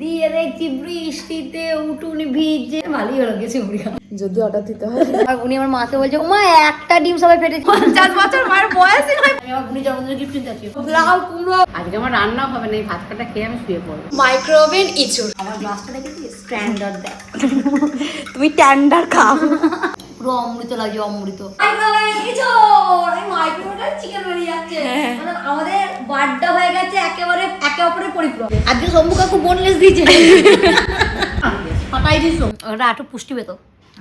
দিয়ে দেখছি বৃষ্টিতে উঠুন ভিজে ভালোই হলো গেছে মুড়ি খাওয়া। যদি অর্ডার দিতে হয়। আর উনি আমার মাকে বলছে মা একটা ডিম সবাই ফেটেছে। 50 বছর মায়ের বয়স। আমি আমার উনি জন্মদিনের গিফট কিনতে যাচ্ছি লাউ কুমড়ো। আজকে আমার রান্নাও হবে না, এই ভাত কাটা খেয়ে আমি শুয়ে পড়বো। মাইক্রোওভেন ইচুর। আমার গ্লাসটা দেখেছি স্ট্যান্ডার্ড দেখ। তুমি ট্যান্ডার খাও। পুরো অমৃত লাগে অমৃত। চিকেন বেরিয়ে যাচ্ছে মানে আমাদের বাড্ডা হয়ে গেছে একেবারে একে অপরের পরিপূরক। আজকে শম্ভু কাকু বোনলেস দিয়েছে ফাটাই দিস ওটা একটু পুষ্টি পেত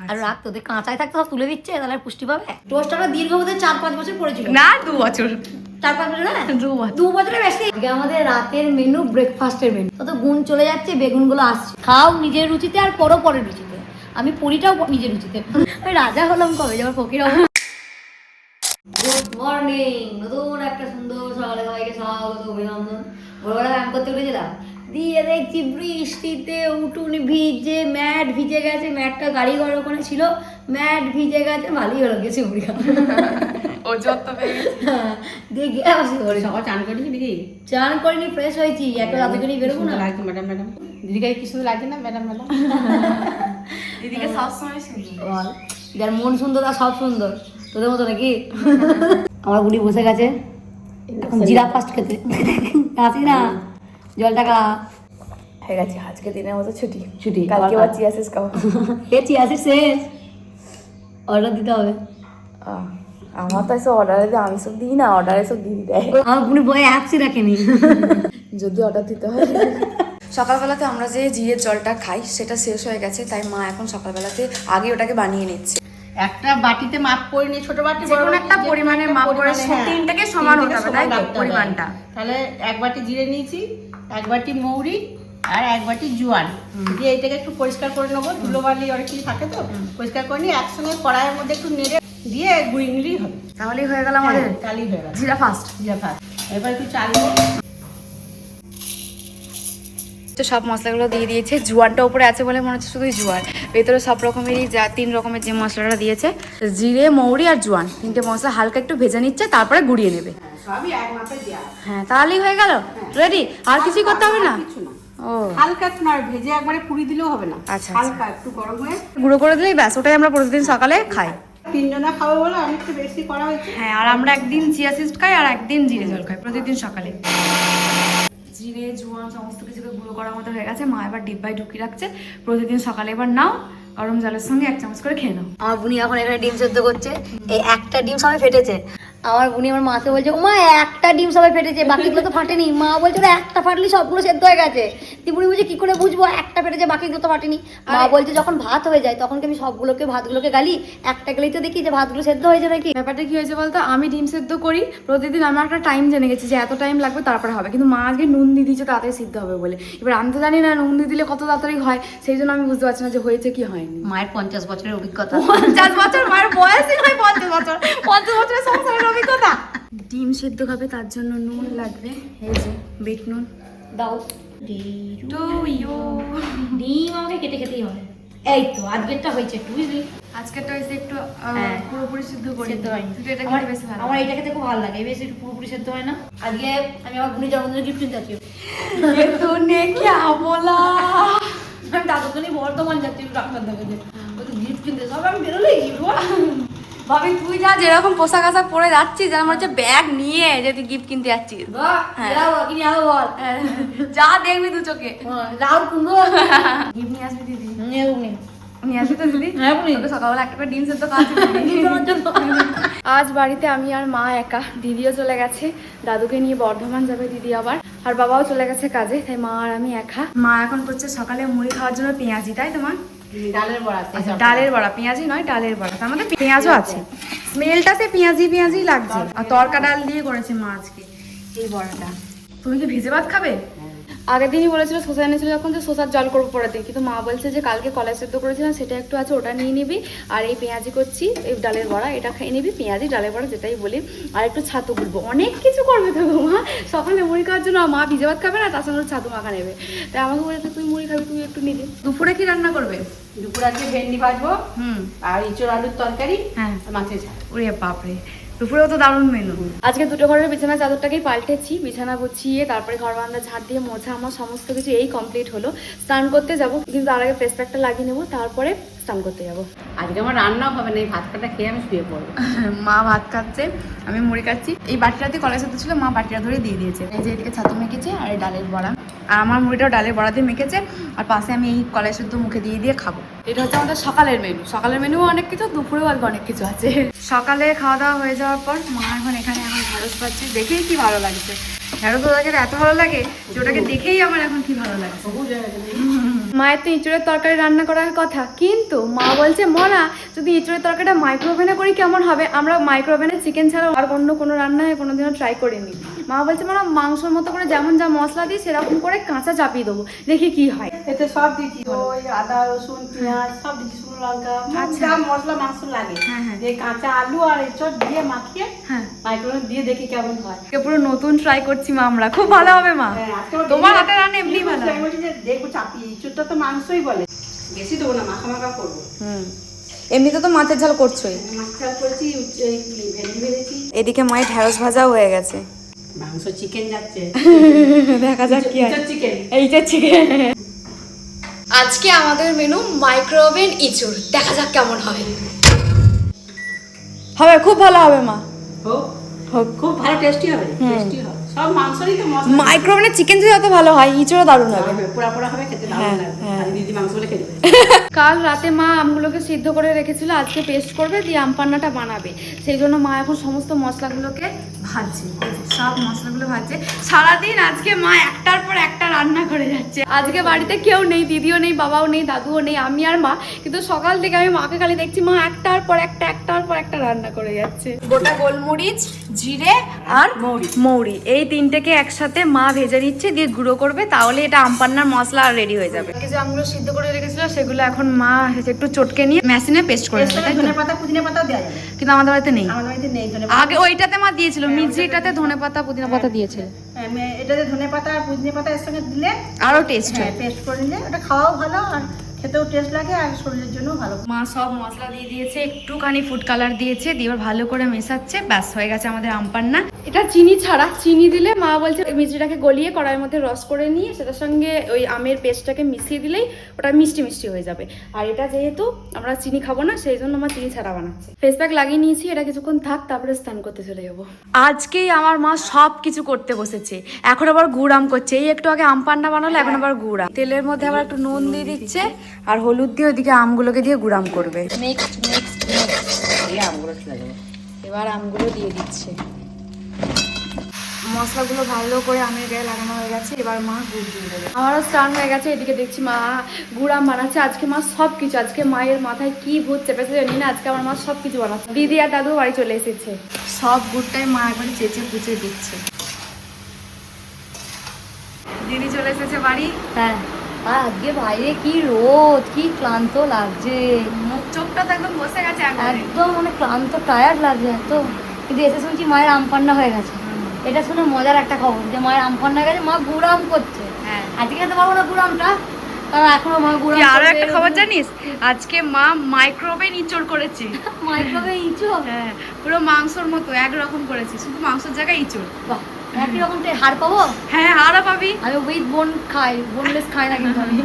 আর রাখ তোদের কাঁচাই থাকতে সব তুলে দিচ্ছে তাহলে পুষ্টি পাবে। টোস্টটা দীর্ঘ বোধহয় 4-5 বছর পড়েছিল না 2 বছর 4-5 বছর না 2 বছরের বেশি। আজকে আমাদের রাতের মেনু ব্রেকফাস্টের মেনু। তত গুণ চলে যাচ্ছে, বেগুনগুলো আসছে। খাও নিজের রুচিতে আর পরও পরের রুচিতে। আমি পুরিটাও নিজের রুচিতে। আমি রাজা হলাম কবে যখন ফকির হবো। গুড মর্নিং, নতুন একটা সুন্দর সকালে সবাইকে স্বাগত অভিনন্দন। ভোরবেলা ব্যায়াম করতে উঠেছিলাম, দিয়ে দেখছি বৃষ্টিতে উঠুন ভিজে ম্যাট ভিজে গেছে। ম্যাটটা গাড়ি ঘর ওখানে ছিল, ম্যাট ভিজে গেছে ভালোই হলো গেছে মুড়ি খাওয়া। ও যত দেখি আসি বলে সকাল চান করেছি নাকি? চান করিনি, ফ্রেশ হয়েছি। একটা রাতে করে বেরোবো না। লাগছে ম্যাডাম ম্যাডাম দিদিকে কি সুন্দর লাগছে না ম্যাডাম ম্যাডাম? দিদিকে সবসময় শুনি। বল, যার মন সুন্দর তার সব সুন্দর। তোদের মতো নাকি? আমার বুড়ি বসে গেছে এখন জিরা ফাস্ট খেতে। আসি না জলটা খা। হয়ে গেছে আজকে দিনের মতো ছুটি। ছুটি কালকে আবার চিয়াসিস খাবো। খেয়েছি আসি শেষ, অর্ডার দিতে হবে। আমার তো এসব অর্ডারে দিয়ে আমি সব দিই না, অর্ডারে সব দিদি দেয়। আমার বুড়ি বই অ্যাপসই রাখেনি। যদি অর্ডার দিতে হয়। সকালবেলাতে আমরা যে জিরের জলটা খাই সেটা শেষ হয়ে গেছে, তাই মা এখন সকালবেলাতে আগে ওটাকে বানিয়ে নিচ্ছে। একটা বাটিতে মাপ করে নিয়ে, ছোট বাটি যে কোনো একটা পরিমাণে মাপ করে তিনটাকে সমান হতে হবে, তাই তো পরিমাণটা? তাহলে 1 বাটি জিরে নিয়েছি, 1 বাটি মৌরি আর 1 বাটি জোয়ান দিয়ে এটাকে একটু পরিষ্কার করে নেবো। ধুলোবালি অনেক কিছু থাকে তো পরিষ্কার করে নিয়ে একসঙ্গে কড়াইয়ের মধ্যে একটু নেড়ে দিয়ে গুঁড়ি নিলেই হবে। তাহলেই হয়ে গেল আমাদের তাহলেই হয়ে গেল জিরা ফাস্ট। জিরা ফাস্ট। এবার একটু চালিয়ে তো সব মশলাগুলো দিয়ে দিয়েছে। জোয়ানটা উপরে আছে বলে মনে হচ্ছে শুধুই জোয়ান, ভেতরে সব রকমেরই যা 3 রকমের যে মশলাটা দিয়েছে, জিরে মৌরি আর জোয়ান 3টে মশলা হালকা একটু ভেজে নিচ্ছে, তারপরে গুঁড়িয়ে নেবে। সবই এক মাপে দেওয়া। হ্যাঁ তাহলেই হয়ে গেল রেডি। আর কিছুই করতে হবে না? কিছু না, ও হালকা একটু না ভেজে একবারে পুরি দিলেও হবে না। আচ্ছা, হালকা একটু গরম হয়ে গুঁড়ো করে দিলেই ব্যাস, ওটাই আমরা প্রতিদিন সকালে খাই। 3 জনা খাবো বলে আমি একটু বেশি করা হয়েছে। হ্যাঁ, আর আমরা একদিন চিয়া সিড খাই আর একদিন জিরে জল খাই প্রতিদিন সকালে। জিরে জোয়ান সমস্ত কিছুকে গুঁড়ো করার মতো হয়ে গেছে। মা এবার ডিব্বায় ঢুকিয়ে রাখছে। প্রতিদিন সকালে এবার নাও, গরম জলের সঙ্গে 1 চামচ করে খেয়ে নাও। আমার বুনি এখন এখানে ডিম সেদ্ধ করছে। এই একটা ডিম সবাই ফেটেছে। আমার বুনি আমার মাকে বলছে মা একটা ডিম সবাই ফেটেছে, বাকিগুলো তো ফাটেনি। মা বলছে ওরা একটা ফাটলি সবগুলো সেদ্ধ হয়ে গেছে। বুনি বলছে কি করে বুঝবো একটা ফেটেছে বাকিগুলো তো ফাটেনি? মা বলছে যখন ভাত হয়ে যায় তখন কি আমি সবগুলোকে ভাতগুলোকে গালি, একটা গেলেই তো দেখি যে ভাতগুলো সেদ্ধ হয়েছে নাকি। ব্যাপারটা কি হয়েছে বলতো, আমি ডিম সেদ্ধ করি প্রতিদিন, আমার একটা টাইম জেনে গেছি যে এত টাইম লাগবে তারপরে হবে, কিন্তু মা আজকে নুন দিয়ে দিচ্ছে তাড়াতাড়ি সিদ্ধ হবে বলে। এবার আমি তো জানি না নুন দিয়ে দিলে কত তাড়াতাড়ি হয়, সেই জন্য আমি বুঝতে পারছি না যে হয়েছে কি হয়নি। মায়ের 50 বছরের অভিজ্ঞতা। 50 বছর মায়ের বয়সই হয় 50 বছর, 50 বছরের সংসারের অভিজ্ঞতা। ডিম সেদ্ধ খাবে তার জন্য নুন লাগবে, এই যে বিট নুন দাও। টু ইউ। ডিম আমাকে কেটে খেতেই হয়। এই তো আজকেরটা হয়েছে একটু বুঝলি। আজকেরটা হয়েছে একটু হ্যাঁ। পুরোপুরি সিদ্ধ করি। সেদ্ধ হয়নি। কিন্তু এটা আমার খেতে বেশি ভালো। আমার এটা খেতে খুব ভালো লাগে, বেশি একটু পুরোপুরি সেদ্ধ হয় না। আজকে আমি আমার বুনি জন্মদিনের গিফট কিনতে যাচ্ছি। तूने क्या बोला? আমি দাদুর জন্য বর্ধমান যাচ্ছি একটু ডাক্তার দেখাতে। ওই তো গিফট কিনতে সব আমি বেরোলেই গিফট। ভাবি তুই যা যেরকম পোশাক আশাক পরে যাচ্ছিস যেন মনে হচ্ছে ব্যাগ নিয়ে যে তুই গিফট কিনতে যাচ্ছিস। বাহ, যাও কিনে আনো বল। যা দেখবি দু চোখে। রাহুল কুমড়ো গিফট নিয়ে আসবি দিদি? নিয়ে নি। নিয়ে আসবি তো দিদি? হ্যাঁ বুনি। তোকে সকালবেলা একটা করে ডিম সেদ্ধ খাওয়াচ্ছি দিদি। আজ বাড়িতে আমি আর মা একা, দিদিও চলে গেছে দাদুকে নিয়ে বর্ধমান যাবে দিদি আবার, আর বাবাও চলে গেছে কাজে, তাই মা আর আমি একা। মা এখন করছে সকালে মুড়ি খাওয়ার জন্য পেঁয়াজি, তাই তো মা? ডালের বড়া। আচ্ছা, ডালের বড়া, পেঁয়াজি নয় ডালের বড়া, তার মধ্যে পেঁয়াজও আছে। স্মেলটা সে পেঁয়াজি পেঁয়াজি লাগছে। আর তরকা ডাল দিয়ে করেছে মা আজকে এই বড়াটা। তুমি কি ভিজে ভাত খাবে? আগের দিনই বলেছিল শসা এনেছিল যখন যে শসার জল করবো পরের দিন, কিন্তু মা বলছে যে কালকে কলাই সেদ্ধ করেছিলাম সেটা একটু আছে, ওটা নিয়ে নিবি। আর এই পেঁয়াজি করছি, এই ডালের বড়া, এটা খেয়ে নিবি। পেঁয়াজি ডালের বড়া যেটাই বলি, আর একটু ছাতু গুলবো, অনেক কিছু করবে তো মা সকালে মুড়ি খাওয়ার জন্য। মা ভিজে ভাত খাবে না, তার সঙ্গে ছাতু মাখা নেবে। তাই আমাকে বলেছে তুই মুড়ি খাবি, তুই একটু নিবি। দুপুরে কি রান্না করবে? দুপুর আজকে ভেন্ডি ভাজবো আর ইঁচড় আলুর তরকারি, হ্যাঁ, আর মাছের ঝাল। ওরে বাপরে, দুপুরেও তো দারুণ মেনু। আজকে দুটো ঘরের বিছানা চাদরটাকেই পাল্টেছি, বিছানা গুছিয়ে তারপরে ঘর বারান্দা ঝাড় দিয়ে মোছা আমার সমস্ত কিছু এই কমপ্লিট হলো। স্নান করতে যাব, কিন্তু তার আগে ফেস প্যাকটা লাগিয়ে নেবো, তারপরে স্নান করতে যাবো। আজকে আমার রান্নাও হবে না, এই ভাত কাটা খেয়ে আমি শুয়ে পড়বো। মা ভাত খাচ্ছে, আমি মুড়ি খাচ্ছি। এই বাটিটাতে কলেজ সাথে ছিল, মা বাটিটা ধরে দিয়ে দিয়েছে। এই যে এদিকে ছাতু মেখেছে আর এই ডালের বড়া, আর আমার মুড়িটাও ডালের বড়া দিয়ে মেখেছে, আর পাশে আমি এই কলেজ শুদ্ধ মুখে দিয়ে দিয়ে খাবো। এটা হচ্ছে আমাদের সকালের মেনু। সকালের মেনু অনেক কিছু, দুপুরেও আজকে অনেক কিছু আছে। সকালে খাওয়া দাওয়া হয়ে যাওয়ার পর মা এখন এখানে ঢেঁড়স পাচ্ছি, দেখেই কি ভালো লাগছে। ঢেঁড়স ওটাকে এত ভালো লাগে যে ওটাকে দেখেই আমার এখন কি ভালো লাগছে। মায়ের তো ইঁচড়ের তরকারি রান্না করার কথা, কিন্তু মা বলছে মনা যদি ইঁচড়ের তরকারিটা মাইক্রোওভেনে করি কেমন হবে। আমরা মাইক্রোওভেনে চিকেন ছাড়াও আর অন্য কোনো রান্নায় কোনোদিনও ট্রাই করিনি। মা বলছে মনা মাংসর মতো করে যেমন যা মশলা দিই সেরকম করে কাঁচা চাপিয়ে দেবো, দেখি কি হয়। এতে সব দিচ্ছি, ওই আদা রসুন পেঁয়াজ সব দিচ্ছি, শুকনো লঙ্কা, যা মশলা মাংস লাগে। এই কাঁচা আলু আর এঁচড় দিয়ে মাখিয়ে মাইক্রোওয়েভে দিয়ে দেখি কেমন হয়। পুরো নতুন ট্রাই করছি মা, আমরা খুব ভালো হবে মা। তোমার হাতে রান্না এমনি ভালো। আমি বলছি যে দেখো চাপিয়ে, এঁচড়টা তো মাংসই বলে, বেশি দেবো না, মাখা মাখা করবো। এমনিতে তো মাছের ঝাল করছোই। মাছের ঝাল করছি, ভেন্ডি ভেজেছি। এদিকে মায়ের ঢেঁড়স ভাজাও হয়ে গেছে। মাংস চিকেন যাচ্ছে, দেখা যাক কি হয়। চিকেন, এইটা চিকেন। আজকে আমাদের মেনু মাইক্রোওভেন ইঁচড়, দেখা যাক কেমন হবে। হবে, খুব ভালো হবে মা। হোক, খুব ভালো টেস্টি হবে, টেস্টি হবে। সব মাংসরই তো মশলা। মাইক্রোওভেনে চিকেন যদি অত ভালো হয়, ইঁচড়ও দারুণ হবে। পোড়া পোড়া হবে, খেতে দারুণ লাগবে। আর দিদি মাংস বলে খেতে পারে। কাল রাতে মা আমগুলোকে সিদ্ধ করে রেখেছিল, আজকে পেস্ট করবে দিয়ে আম পান্নাটা বানাবে। সেই জন্য মা এখন সমস্ত মশলাগুলোকে ভাজছে, সব মশলাগুলো ভাজছে। সারাদিন আজকে মা একটার পর একটা রান্না করে যাচ্ছে। আজকে বাড়িতে কেউ নেই, দিদিও নেই, বাবাও নেই, দাদুও নেই, আমি আর মা। কিন্তু সকাল থেকে আমি মাকে খালি দেখছি মা একটার পর একটা রান্না করে যাচ্ছে। গোটা গোলমরিচ, জিরে আর মৌরি, এই তিনটেকে একসাথে মা ভেজে নিচ্ছে, দিয়ে গুঁড়ো করবে, তাহলে এটা আমপান্নার মশলা রেডি হয়ে যাবে। কিছু আমগুলো সিদ্ধ করে রেখেছিল, সেগুলো এখন মা একটু চটকে নিয়ে মেশিনে পেস্ট করে নেবে। ধনেপাতা পুদিনা পাতা দেওয়া যাবে, কিন্তু আমাদের বাড়িতে নেই। আমাদের বাড়িতে নেই। আগে ওইটাতে মা দিয়েছিল, মির্চিটাতে ধনেপাতা পুদিনা পাতা দিয়েছিল। এটাতে ধনেপাতা আর পুদিনা পাতা এর সঙ্গে দিলে আরো টেস্ট হয়। পেস্ট করে নিলে ওটা খাওয়াও ভালো, আর খেতেও টেস্ট লাগে, আর শরীরের জন্য ভালো। মা সব মশলা দিয়ে দিয়েছে, একটুখানি ফুড কালার দিয়েছে, দিয়ে এবার ভালো করে মেশাচ্ছে, ব্যাস হয়ে গেছে আমাদের আমপান্না। এটা চিনি ছাড়া, চিনি দিলে মা বলছে মিষ্টিটাকে গলিয়ে কড়াইয়ের মধ্যে রস করে নিয়ে সেটার সঙ্গে ওই আমের পেস্টটাকে মিশিয়ে দিলেই ওটা মিষ্টি মিষ্টি হয়ে যাবে। আর এটা যেহেতু আমরা চিনি খাবো না, সেই জন্য আমার চিনি ছাড়া বানাচ্ছে। ফেস প্যাক লাগিয়ে নিয়েছি, এটা কিছুক্ষণ থাক, তারপরে স্নান করতে চলে যাবো। আজকেই আমার মা সব কিছু করতে বসেছে, এখন আবার গুড় আম করছে। এই একটু আগে আম পান্না বানালো, এখন আবার গুড় আম। তেলের মধ্যে আবার একটু নুন দিয়ে দিচ্ছে আর হলুদ দিয়ে ওইদিকে আমগুলোকে দিয়ে গুড় আম করবে। এবার আমগুলো দিয়ে দিচ্ছে, মশলাগুলো ভালো করে আমের গায়ে লাগানো হয়ে গেছে। এবার মা গুড় দিয়ে দেবে। আমারও স্নান হয়ে গেছে, এদিকে দেখছি মা গুড় আম বানাচ্ছে। আজকে মা সব কিছু, আজকে মায়ের মাথায় কি ভূত চেপেছে জানি না, আজকে আমার মা সব কিছু বানাচ্ছে। দিদি আর দাদু বাড়ি চলে এসেছে, সব গুড়টাই মা একবার চেঁচে কুচে দিচ্ছে। দিদি চলে এসেছে বাড়ি। হ্যাঁ, আর আজকে বাইরে কি রোদ, কি ক্লান্ত লাগছে, মুখ চোখটা তো একদম বসে গেছে, একদম মানে ক্লান্ত, টায়ার্ড লাগছে এত। কিন্তু এসে শুনছি মায়ের আম পান্না হয়ে গেছে। এটা শুনে মজার একটা খবর যে মায়ের আম পান্না হয়ে গেছে, মা গুড় আম করছে। আজকে খেতে পারবো না গুড় আমটা, কারণ এখনো মা গুড় আম। আরো একটা খবর জানিস, আজকে মা মাইক্রোওভেন ইঁচড় করেছে। মাইক্রোওভেন ইঁচড়? হ্যাঁ, পুরো মাংসর মতো একরকম করেছে, শুধু মাংসের জায়গায় ইঁচড়। বাহ, একই রকম হাড় পাবো? হ্যাঁ, হাড়ও পাবি। আমি উইথ বোন খাই, বোনলেস খাই না কিন্তু আমি।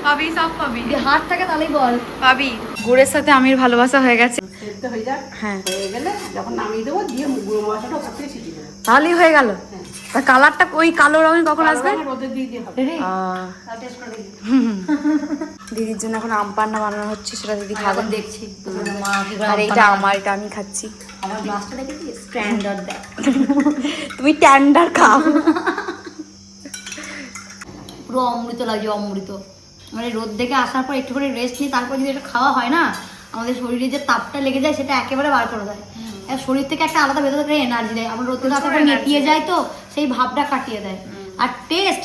পাবি, সব পাবি। যদি হাড় থাকে তাহলেই বল। পাবি। গুড়ের সাথে আমির ভালোবাসা হয়ে গেছে। সেদ্ধ হয়ে যাক, হ্যাঁ, হয়ে গেলে যখন নামিয়ে দেবো, দিয়ে গুঁড়ো মশলাটা ওপর থেকে ছিটিয়ে দেবো, তাহলেই হয়ে গেল। তা কালারটা ওই কালো রঙের কখন আসবে? রোদে দিয়ে দিয়ে হবে। টেস্ট করে দেখি। দিদির জন্য এখন আম পান্না বানানো হচ্ছে, সেটা দিদি খাবে। এখন দেখছি মা কি করে আর আম এইটা পান্না আমার, এটা আমি খাচ্ছি। আমার গ্লাসটা দেখেছি, স্ট্যান্ডার্ড দেখ। তুমি ট্যান্ডার খাও। পুরো অমৃত লাগছে, অমৃত। মানে রোদ থেকে আসার পর একটু করে রেস্ট নিই, তারপর যদি এটা খাওয়া হয় না, আমাদের শরীরে যে তাপটা লেগে যায় সেটা একেবারে বার করে দেয়। শরীর থেকে একটা আলাদা ভেতর থেকে এনার্জি দেয়। আমার রোদ থেকে আসার পর নেপিয়ে যায়, তো সেই ভাবটা কাটিয়ে দেয়। আর টেস্ট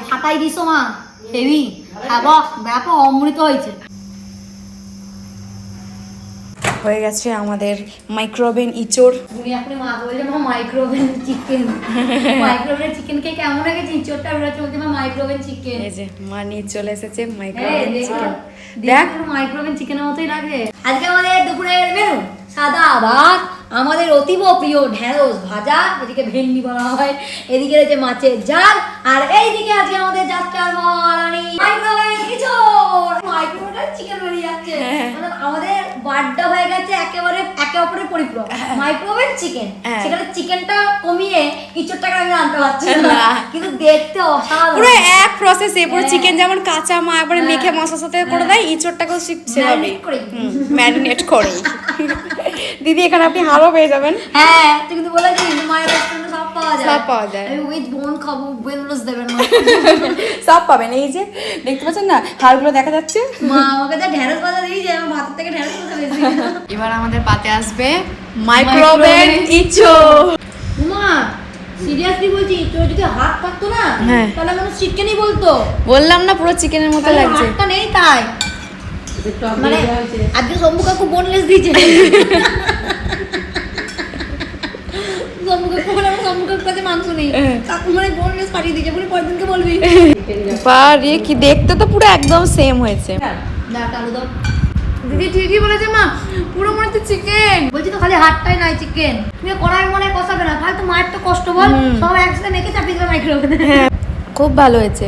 ফাটাই দিছো মা, হেভি, ব্যাপক অমৃত হয়েছে। হয়ে গেছে আমাদের মাইক্রোওভেন ইঁচড়। উনি এখন মা বলছে মা মাইক্রোওভেন চিকেন, মাইক্রোওভেন চিকেন কে কেমন লাগে ইঁচড়টা বেরোচ্ছে, বলছে মা মাইক্রোওভেন চিকেন। এই যে মা নিয়ে চলে এসেছে মাইক্রোওভেন চিকেন। দেখ মাইক্রোওভেন চিকেনের মতোই লাগে। আজকে আমাদের দুপুরের মেনু সাদা ভাত, আমাদের অতীব প্রিয় ঢেঁড়স ভাজা, এদিকে ভেন্ডি বলা হয়, এদিকে রয়েছে মাছের ঝাল, আর এইদিকে আজকে আমাদের যাত্রার মহারানী মাইক্রোওভেন ইঁচড়। মাইক্রোওভেন চিকেন বেরিয়ে যাচ্ছে, মানে আমাদের বাড্ডা হয়ে গেছে একেবারে একে অপরের পরিপূরক। মাইক্রোওভেন চিকেন, সেখানে চিকেনটা কমিয়ে ইঁচড়টাকে আমি আনতে পারছি না, কিন্তু দেখতে অসাধারণ। পুরো এক প্রসেস এ, পুরো চিকেন যেমন কাঁচা মা একবারে মেখে মশলার সাথে করে দেয়, ইঁচড়টাকেও সেভাবে ম্যারিনেট করে। দিদি এখানে আপনি হাড়ও পেয়ে যাবেন। হ্যাঁ তুই কিন্তু বলেছিস মায়ের রেস্টুরেন্টে সব পাওয়া যায়, সব পাওয়া যায়। আমি উইথ বোন খাবো, বোনলেস দেবেন না। সব পাবেন। এই যে দেখতে পাচ্ছেন না হাড়গুলো দেখা যাচ্ছে। মা আমাকে যা ঢেঁড়স ভাজা দিয়েছে, আমার ভাতের থেকে ঢেঁড়স ভাজা বেশি। এবার আমাদের পাতে আসবে মাইক্রোওভেন ইঁচড়। মা সিরিয়াসলি বলছি, তোর যদি হাত থাকতো না তাহলে মানুষ চিকেনই বলতো। বললাম না পুরো চিকেনের মতো লাগছে। হাতটা নেই তাই মানে আজকে শম্ভু কাকু বোনলেস দিয়েছে। শম্ভু কাকু বলে আমার শম্ভু কাকুর কাছে মাংস নেই, কাকু মানে বোনলেস পাঠিয়ে দিয়েছে, বলে পরের দিনকে বলবি। বারে কি দেখতে তো পুরো একদম সেম হয়েছে। দেখ আলু দাও। দিদি ঠিকই বলেছে মা, পুরো মনে হচ্ছে চিকেন। বলছি তো খালি হাতটাই নাই চিকেন, তুমি কড়াই মনে কষাবে না, ফালতু মায়ের তো কষ্ট বল, সব একসাথে মেখে চাপিয়ে দেবে মাইক্রোওভেনে। খুব ভালো হয়েছে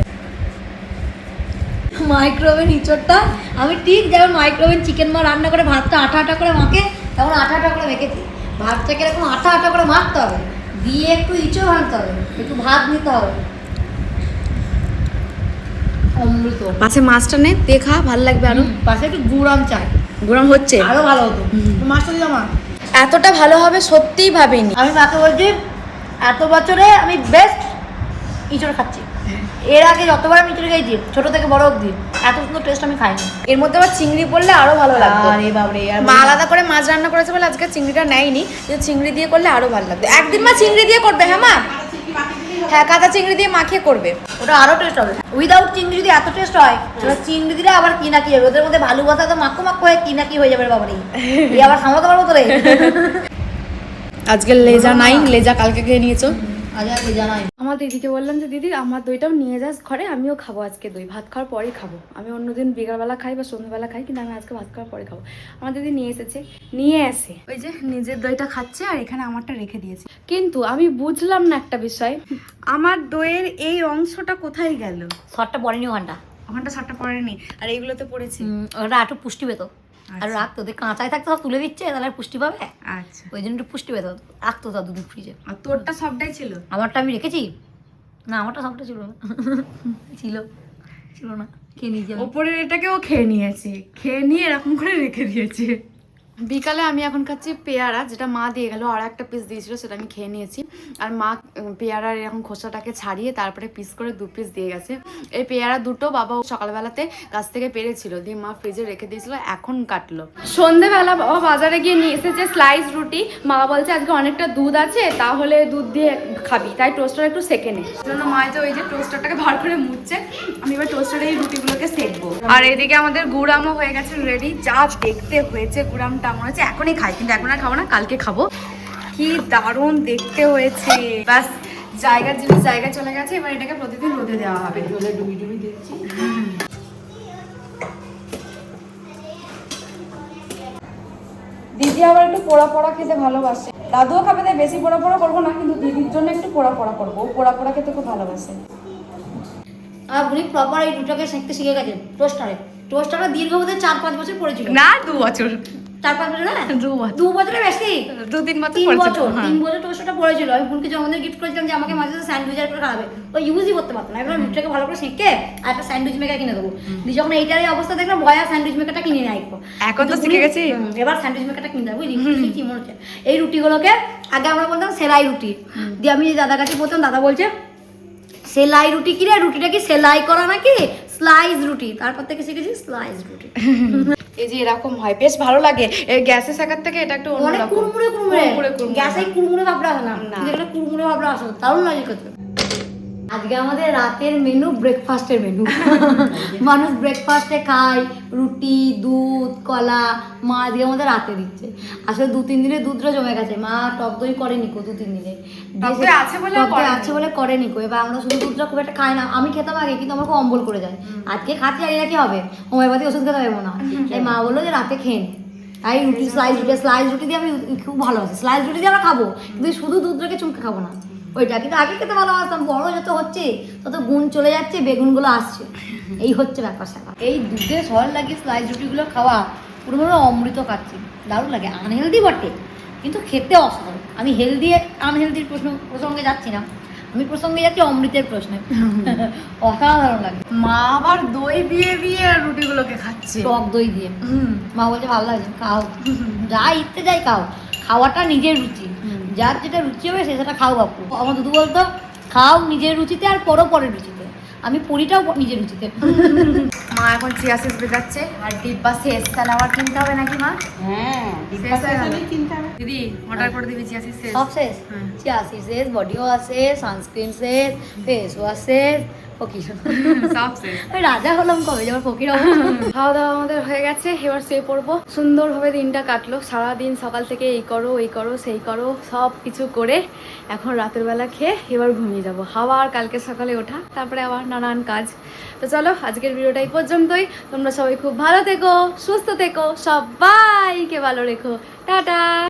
মাইক্রোওভেন ইঁচড়টা আমি ঠিক যেমন মাইক্রোওভেন চিকেন মা রান্না করে ভাতটা আঠা আঠা করে মাখে, তেমন আঠা আঠা করে মেখেছি। ভাতটাকে এরকম আঠা আঠা করে মাখতে হবে, দিয়ে একটু ইঁচড় ভাঙতে হবে, একটু ভাত নিতে হবে, অমৃত। পাশে মাছটা নে দেখা ভালো লাগবে আরো। পাশে একটু গুড়াম চাই, গরম হচ্ছে আরো ভালো হতো। মাছটা দিলাম মা, এতটা ভালো হবে সত্যিই ভাবিনি। আমি মাকে বলছি এত বছরে আমি বেস্ট ইঁচড় খাচ্ছি। এর আগে যতবার আমি ইঁচড় খেয়েছি ছোট থেকে বড় অবধি এত সুন্দর টেস্ট আমি খাইনি। এর মধ্যে আবার চিংড়ি পড়লে আরো ভালো লাগবে। আরে বাবরে, মা আলাদা করে মাছ রান্না করেছে বলে আজকে চিংড়িটা নেয়নি, কিন্তু চিংড়ি দিয়ে করলে আরো ভালো লাগবে। একদিন মা চিংড়ি দিয়ে করবে। হ্যাঁ মা, হ্যাঁ কাঁচা চিংড়ি দিয়ে মাখিয়ে করবে, ওটা আরো টেস্ট হবে। উইদাউট চিংড়ি যদি এত টেস্ট হয় তাহলে চিংড়ি দিলে আবার কি না কি হবে, ওদের মধ্যে ভালোবাসা তো মাক্কো মাক্কো হয়ে কি না কি হয়ে যাবে বাবারে, এই আবার সামলাতে পারবো তো রে। আজকে লেজা নাই, লেজা কালকে খেয়ে নিয়েছো। আজ আর লেজা নাই। আমার দিদিকে বললাম যে দিদি আমার দইটাও নিয়ে যাস ঘরে, আমিও খাবো আজকে দই, ভাত খাওয়ার পরেই খাবো। আমি অন্যদিন বিকালবেলা খাই বা সন্ধ্যাবেলা খাই, কিন্তু আমি আজকে ভাত খাওয়ার পরে খাবো। আমার দিদি নিয়ে এসেছে, নিয়ে আসে ওই যে নিজের দইটা খাচ্ছে আর এখানে আমারটা রেখে দিয়েছে। কিন্তু আমি বুঝলাম না একটা বিষয়, আমার দইয়ের এই অংশটা কোথায় গেল? শর্টটা পড়েনি ওখানটা, ওখানটা সারটা পড়েনি আর এইগুলোতে পড়েছে। ওটা একটু পুষ্টি পেত আর রাখতো, ওদের কাঁচাই থাকতো সব তুলে দিচ্ছে তাহলে আর পুষ্টি পাবে। আচ্ছা, ওই জন্য একটু পুষ্টি পেত, রাখতো তা দুদিন ফ্রিজে। আর তোরটা সবটাই ছিল? আমারটা আমি রেখেছি না, আমারটা সবটা ছিল না। ছিল ছিল না, খেয়ে নিয়েছি। ওপরের এটাকেও খেয়ে নিয়েছে, খেয়ে নিয়ে এরকম করে রেখে দিয়েছে। বিকালে আমি এখন খাচ্ছি পেয়ারা, যেটা মা দিয়ে গেল, আর একটা পিস দিয়েছিল সেটা আমি খেয়ে নিয়েছি। আর মা পেয়ারার এরকম খোসাটাকে ছাড়িয়ে তারপরে পিস করে 2 পিস দিয়ে গেছে। এই পেয়ারা দুটো বাবা সকালবেলাতে গাছ থেকে পেরেছিল, দিয়ে মা ফ্রিজে রেখে দিয়েছিল, এখন কাটলো। সন্ধেবেলা বাবা বাজারে গিয়ে নিয়ে এসেছে স্লাইস রুটি। মা বলছে আজকে অনেকটা দুধ আছে, তাহলে দুধ দিয়ে খাবি, তাই টোস্টার একটু সেকে নে। জন্য মা তো ওই যে টোস্টারটাকে ভার করে মুছছে, আমি এবার টোস্টারে এই রুটিগুলোকে সেকবো। আর এদিকে আমাদের গুড়ামও হয়ে গেছে রেডি। যা দেখতে হয়েছে গুড়াম, মনে হচ্ছে এখনই খাই, কিন্তু এখন আর খাবো না, কালকে খাবো। কি দারুণ দেখতে হয়েছে। ব্যাস জায়গার জিনিস জায়গায় চলে গেছে, এবার এটাকে প্রতিদিন রোদে দেওয়া হবে। দিদি আবার একটু পোড়া পোড়া খেতে ভালোবাসে, দাদুও খাবে, তাই বেশি পোড়া পোড়া করবো না, কিন্তু দিদির জন্য একটু পোড়া পোড়া করবো। ও পোড়া পোড়া খেতে খুব ভালোবাসে। আর উনি প্রপার এই রুটিটাকে সেঁকতে শিখে গেছেন টোস্টারে। টোস্টারটা দীর্ঘ বোধহয় 4-5 বছর পড়েছিল। না 2 বছর, 4-5 বছর না, 2 বছরের বেশি, 2-3 বছর 3 বছর 3 বছর টোস্টারটা পড়েছিল। আমি বোনকে জন্মদিনে গিফট করেছিলাম যে আমাকে মাঝে মাঝে স্যান্ডউইচ করে খাওয়াবে, ও ইউজই করতে পারতো না। এবার রুটিটাকে ভালো করে সেঁকে আর একটা স্যান্ডউইচ মেকার কিনে দেবো। দিয়ে যখন এইটারই অবস্থা দেখলাম, ভয় আর স্যান্ডউইচ মেকারটা কিনে নিয়ে আসবো। এখন তো শিখে গেছি, এবার স্যান্ডউইচ মেকারটা কিনে দেবো। বুঝলি কি মনে হচ্ছে, এই রুটিগুলোকে আগে আমরা বলতাম সেলাই রুটি, দিয়ে আমি দাদার কাছে বলতাম, দাদা বলছে সেলাই রুটি কি রে, রুটিটা কি সেলাই করা নাকি স্লাইস রুটি, তারপর থেকে শিখেছি স্লাইস রুটি। এই যে এরকম হয়, বেশ ভালো লাগে। এই গ্যাসে শেখার থেকে এটা একটু অনেক অন্যরকম, কুড়মুড়ে কুড়মুড়ে, কুড়মুড়ে। গ্যাসে কুড়মুড়ে ভাবটা আসে না, না। যেটা কুড়মুড়ে ভাবটা আসে, দারুণ লাগে খেতে। আজকে আমাদের রাতের মেনু ব্রেকফাস্টের মেনু। মানুষ ব্রেকফাস্টে খায় রুটি, দুধ, কলা। মা আজকে আমাদের রাতে দিচ্ছে। আসলে 2-3 দিনের দুধটা জমে গেছে। মা টক দই করেনি কো 2-3 দিনে। টক দই আছে বলে করেনি কো। এবার আমরা শুধু দুধটা খুব একটা খাই না। আমি খেতাম আগে, কিন্তু আমার খুব অম্বল করে যায়। আজকে খাচ্ছি, জানি না কি হবে, হোমিওপ্যাথি ওষুধ খেতে হবে না। তাই মা বললো যে রাতে খেয়ে নে। তাই রুটি, স্লাইস রুটি দিয়ে আমি খুব ভালোবাসি। স্লাইস রুটি দিয়ে আমরা খাবো, কিন্তু শুধু দুধ রেখে চুমকে খাবো না ওইটা। কিন্তু আগে খেতে ভালোবাসতাম। বড় যত হচ্ছে তত গুণ চলে যাচ্ছে, বেগুনগুলো আসছে। এই হচ্ছে ব্যাপার স্যাপার। এই দুধে সর লাগিয়ে স্লাইস রুটিগুলো খাওয়া পুরো মনে হয় অমৃত খাচ্ছি। দারুণ লাগে। আনহেলদি বটে, কিন্তু খেতে অসাধারণ। আমি হেলদি আনহেলদির প্রসঙ্গে যাচ্ছি না, আমি প্রসঙ্গে যাচ্ছি অমৃতের প্রশ্নে। অসাধারণ লাগে। মা আবার দই দিয়ে দিয়ে রুটিগুলোকে খাচ্ছে, টক দই দিয়ে। মা বলছে ভালো লাগছে, খাও, যা ইচ্ছে যাই খাও। খাওয়াটা নিজের রুচি, যার যেটা রুচি হবে সেটা খাও বাপু। আমার দুধু বলতো খাও নিজের রুচিতে আর পরও পরের রুচিতে। আমি পরিটাও নিজের রুচিতে। মা এখন চিয়া সিডস বেজাচ্ছে আর ডিব্বা শেষ, তাহলে আবার কিনতে হবে নাকি মা? হ্যাঁ, শেষ হয়ে গেল। কিনতে হবে। দিদি অর্ডার করে দিবি চিয়া সিডস শেষ। সব শেষ। হ্যাঁ। চিয়াসি শেষ, বডি ওয়াশ শেষ, সানস্ক্রিন শেষ, ফেস ওয়াশ শেষ, ফকির। সব শেষ। ওই রাজা হলাম কবে, যখন ফকির হবো। খাওয়া দাওয়া আমাদের হয়ে গেছে, এবার শুয়ে পড়বো। সুন্দরভাবে দিনটা কাটলো। সারাদিন সকাল থেকে এই করো সেই করো সব কিছু করে এখন রাতের বেলা খেয়ে এবার ঘুমিয়ে যাবো। আবার কালকে সকালে ওঠা, তারপরে আবার নানান কাজ। তো চলো আজকের ভিডিওটা এই পর্যন্তই। তোমরা সবাই খুব ভালো থেকো, সুস্থ থেকো, সবাইকে ভালো রেখো। টাটা।